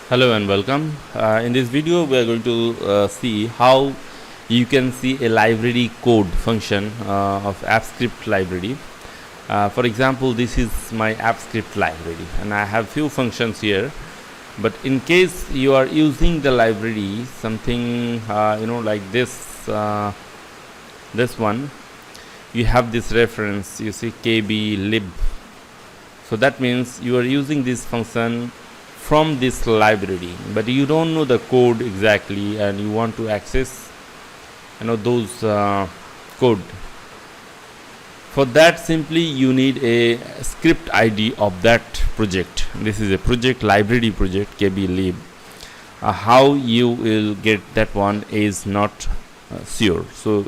Hello and welcome. In this video we are going to see how you can see a library code function of AppScript library. For example, this is my AppScript library and I have few functions here, but in case you are using the library something like this one, you have this reference, you see kb lib. So that means you are using this function from this library, but you don't know the code exactly and you want to access those code. For that, simply you need a script ID of that project. This is a project, library project kb lib. How you will get that one is not sure. So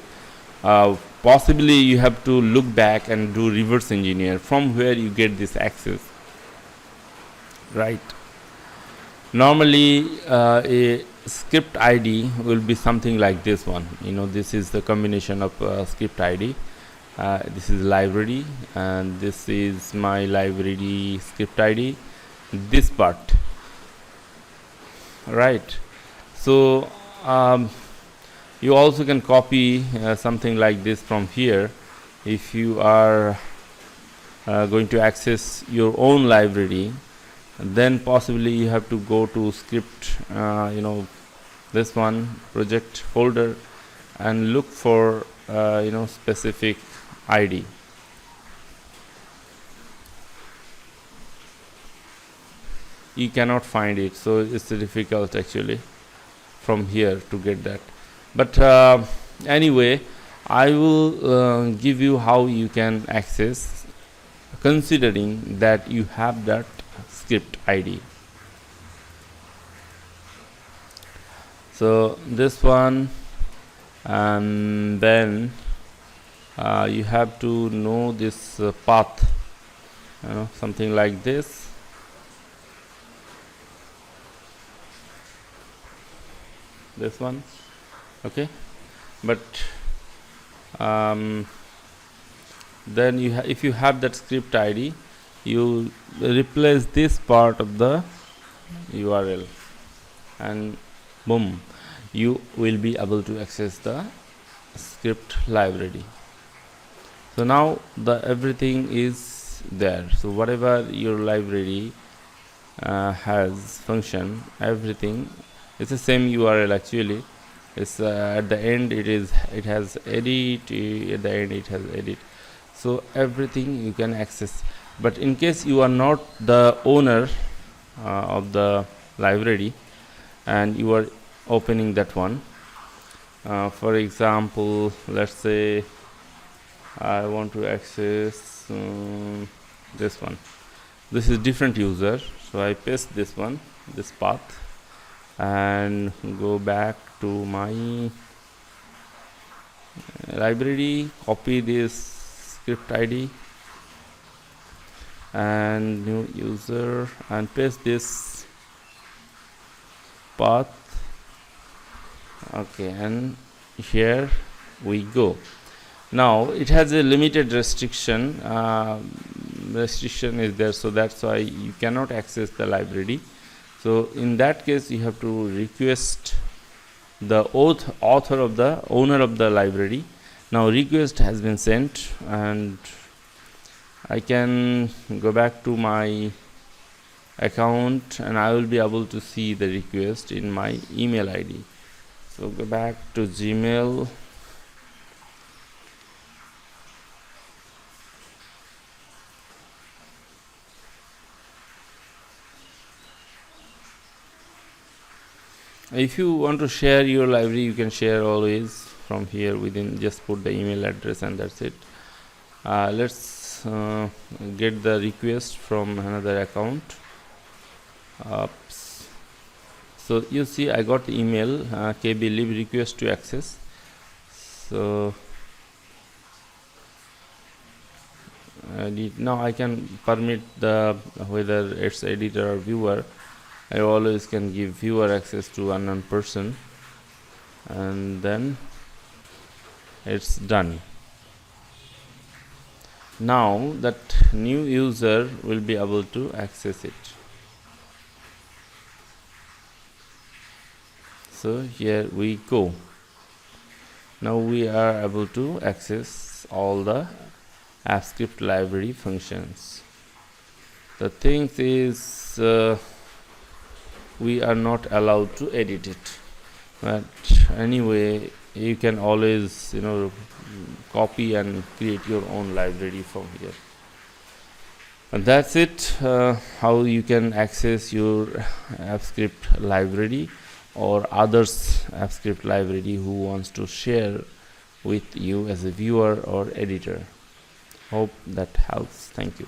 possibly you have to look back and do reverse engineer from where you get this access, right? Normally a script ID will be something like this one. This is the combination of script ID. This is library and this is my library script ID, this part, right? So you also can copy something like this from here if you are going to access your own library. Then possibly you have to go to script, this one project folder, and look for specific ID. You cannot find it, so it's difficult actually from here to get that. But anyway, I will give you how you can access, considering that you have that script ID. So this one, and then you have to know this path, something like this. This one, okay. But then if you have that script ID, you replace this part of the URL and boom, you will be able to access the script library. So now everything is there. So whatever your library has function, everything, it's the same URL actually. It's at the end it has edit, at the end it has edit. So everything you can access. But in case you are not the owner of the library and you are opening that one, for example, let's say I want to access this one. This is different user, so I paste this one, this path, and go back to my library, copy this script ID and new user and paste this path, okay, and here we go. Now it has a limited restriction is there, so that's why you cannot access the library. So in that case you have to request the owner of the library. Now request has been sent and I can go back to my account and I will be able to see the request in my email ID. So go back to Gmail, if you want to share your library, you can share always from here within, just put the email address and that's it. Let's get the request from another account. So you see I got the email kb lib request to access. So now I can permit whether it's editor or viewer. I always can give viewer access to unknown person, and then it's done. Now that new user will be able to access it. So here we go. Now we are able to access all the AppScript library functions. The thing is, we are not allowed to edit it, but anyway you can always copy and create your own library from here. And that's it, how you can access your AppScript library or others AppScript library who wants to share with you as a viewer or editor. Hope that helps. Thank you.